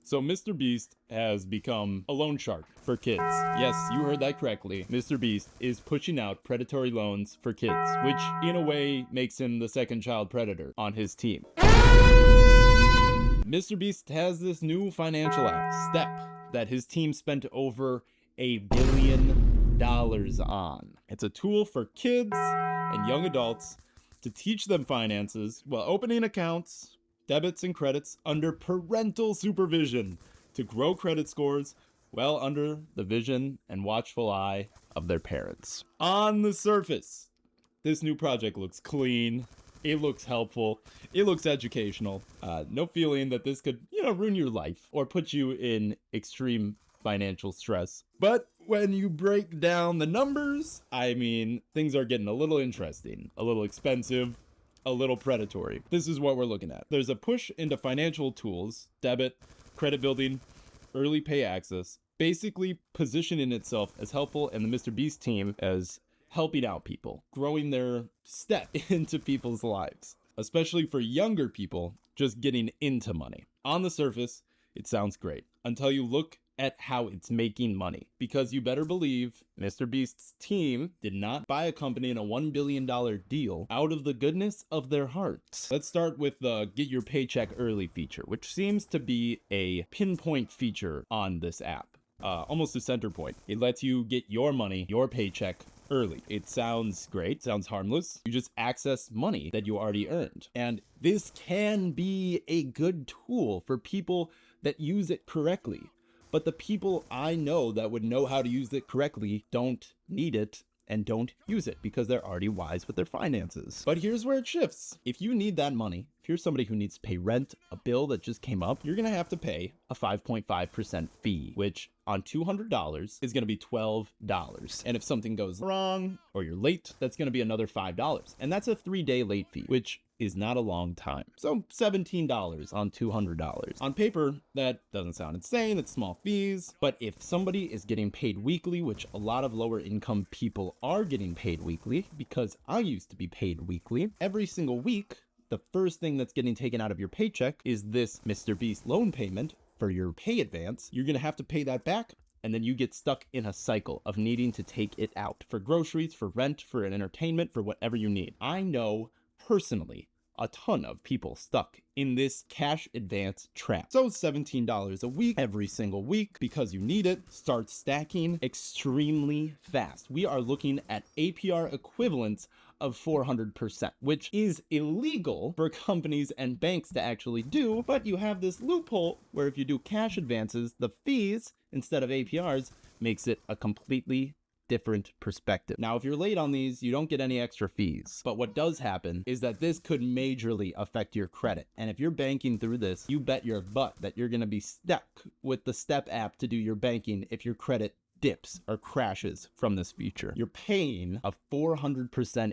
So MrBeast has become a loan shark for kids. Yes, you heard that correctly. MrBeast is pushing out predatory loans for kids, which in a way makes him the second child predator on his team. MrBeast has this new financial app, Step, that his team spent over $1 billion on. It's a tool for kids and young adults to teach them finances while opening accounts, debits and credits under parental supervision to grow credit scores well under the vision and watchful eye of their parents. On the surface, this new project looks clean. It looks helpful. It looks educational. No feeling that this could, ruin your life or put you in extreme financial stress. But when you break down the numbers, things are getting a little interesting, a little expensive, a little predatory. This is what we're looking at. There's a push into financial tools, debit, credit building, early pay access, basically positioning itself as helpful and the MrBeast team as helping out people, growing their step into people's lives, especially for younger people just getting into money. On the surface, it sounds great until you look at how it's making money, because you better believe MrBeast's team did not buy a company in a $1 billion deal out of the goodness of their hearts. Let's start with the get your paycheck early feature, which seems to be a pinpoint feature on this app, almost a center point. It lets you get your money, your paycheck early. It sounds great, sounds harmless. You just access money that you already earned. And this can be a good tool for people that use it correctly. But the people I know that would know how to use it correctly don't need it and don't use it because they're already wise with their finances. But here's where it shifts. If you need that money, if you're somebody who needs to pay rent, a bill that just came up, you're gonna have to pay a 5.5% fee, which on $200 is gonna be $12. And if something goes wrong or you're late, that's gonna be another $5. And that's a 3-day late fee, which is not a long time. So $17 on $200. On paper, that doesn't sound insane, it's small fees, but if somebody is getting paid weekly, which a lot of lower income people are getting paid weekly, because I used to be paid weekly, every single week, the first thing that's getting taken out of your paycheck is this MrBeast loan payment for your pay advance. You're gonna have to pay that back, and then you get stuck in a cycle of needing to take it out for groceries, for rent, for an entertainment, for whatever you need. I know personally a ton of people stuck in this cash advance trap. So $17 a week every single week because you need it starts stacking extremely fast. We are looking at APR equivalents of 400%, which is illegal for companies and banks to actually do, but you have this loophole where if you do cash advances, the fees instead of APRs makes it a completely different perspective. Now, if you're late on these, you don't get any extra fees. But what does happen is that this could majorly affect your credit. And if you're banking through this, you bet your butt that you're going to be stuck with the Step app to do your banking if your credit dips or crashes from this feature. You're paying a 400%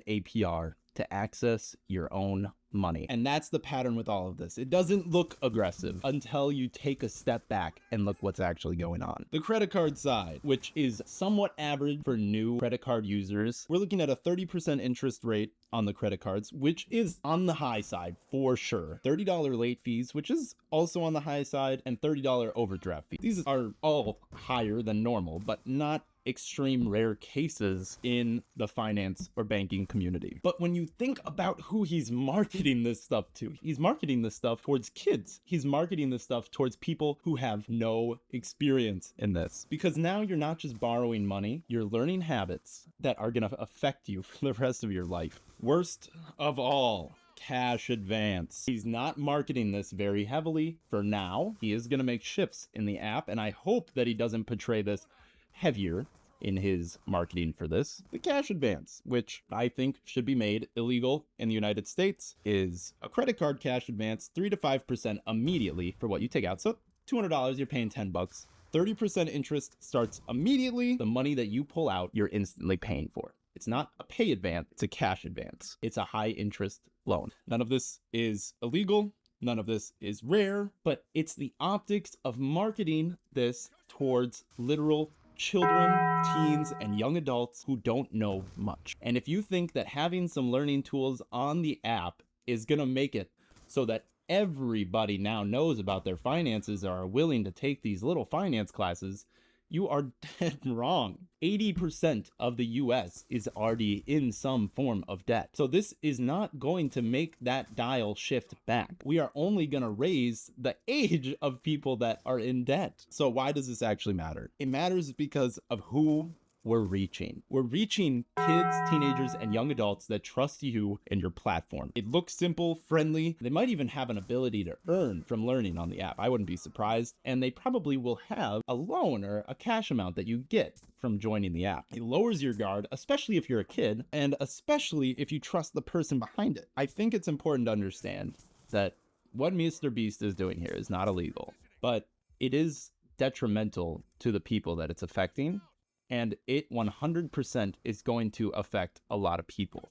APR to access your own money. And that's the pattern with all of this. It doesn't look aggressive until you take a step back and look what's actually going on. The credit card side, which is somewhat average for new credit card users, we're looking at a 30% interest rate on the credit cards, which is on the high side for sure. $30 late fees, which is also on the high side, and $30 overdraft fees. These are all higher than normal, but not extreme rare cases in the finance or banking community. But when you think about who he's marketing this stuff to, he's marketing this stuff towards kids. He's marketing this stuff towards people who have no experience in this. Because now you're not just borrowing money, you're learning habits that are gonna affect you for the rest of your life. Worst of all, cash advance. He's not marketing this very heavily for now. He is gonna make shifts in the app, and I hope that he doesn't portray this heavier in his marketing for this. The cash advance, which I think should be made illegal in the United States, is a credit card cash advance 3 to 5% immediately for what you take out. So $200, you're paying $10. 30% interest starts immediately. The money that you pull out, you're instantly paying for. It's not a pay advance, it's a cash advance. It's a high interest loan. None of this is illegal. None of this is rare, but it's the optics of marketing this towards literal children, teens, and young adults who don't know much. And if you think that having some learning tools on the app is gonna make it so that everybody now knows about their finances or are willing to take these little finance classes, you are dead wrong. 80% of the US is already in some form of debt. So this is not going to make that dial shift back. We are only going to raise the age of people that are in debt. So why does this actually matter? It matters because of who we're reaching. We're reaching kids, teenagers, and young adults that trust you and your platform. It looks simple, friendly. They might even have an ability to earn from learning on the app. I wouldn't be surprised. And they probably will have a loan or a cash amount that you get from joining the app. It lowers your guard, especially if you're a kid, and especially if you trust the person behind it. I think it's important to understand that what MrBeast is doing here is not illegal, but it is detrimental to the people that it's affecting. And it 100% is going to affect a lot of people.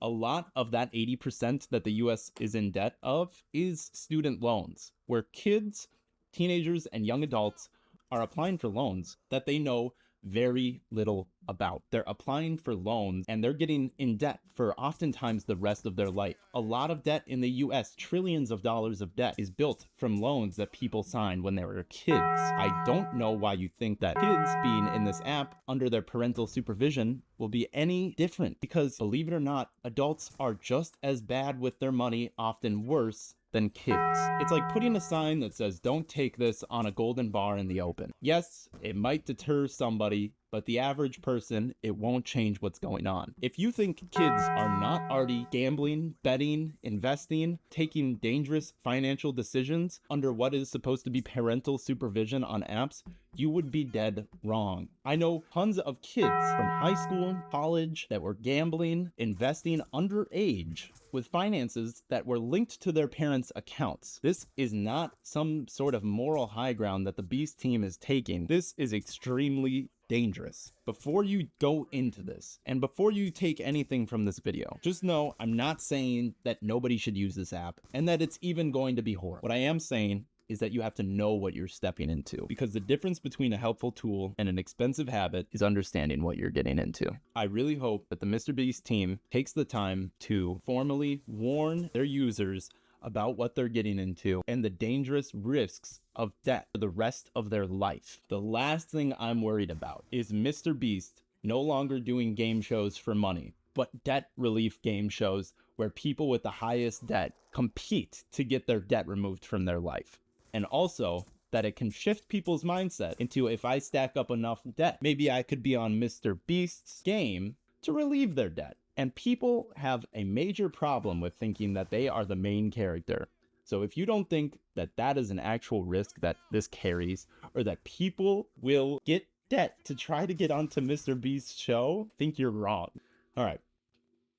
A lot of that 80% that the US is in debt of is student loans, where kids, teenagers, and young adults are applying for loans that they know very little about. They're applying for loans and they're getting in debt for oftentimes the rest of their life. A lot of debt in the US, trillions of dollars of debt, is built from loans that people signed when they were kids. I don't know why you think that kids being in this app under their parental supervision will be any different, because believe it or not, adults are just as bad with their money, often worse than kids. It's like putting a sign that says, "Don't take this," on a golden bar in the open. Yes, it might deter somebody, but the average person, it won't change what's going on. If you think kids are not already gambling, betting, investing, taking dangerous financial decisions under what is supposed to be parental supervision on apps, you would be dead wrong. I know tons of kids from high school, college that were gambling, investing underage with finances that were linked to their parents' accounts. This is not some sort of moral high ground that the Beast team is taking. This is extremely dangerous. Before you go into this, and before you take anything from this video, just know I'm not saying that nobody should use this app and that it's even going to be horrible. What I am saying is that you have to know what you're stepping into, because the difference between a helpful tool and an expensive habit is understanding what you're getting into. I really hope that the MrBeast team takes the time to formally warn their users about what they're getting into and the dangerous risks of debt for the rest of their life. The last thing I'm worried about is MrBeast no longer doing game shows for money, but debt relief game shows where people with the highest debt compete to get their debt removed from their life. And also that it can shift people's mindset into, if I stack up enough debt, maybe I could be on MrBeast's game to relieve their debt. And people have a major problem with thinking that they are the main character. So if you don't think that that is an actual risk that this carries, or that people will get debt to try to get onto MrBeast's show, I think you're wrong. All right,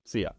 see ya.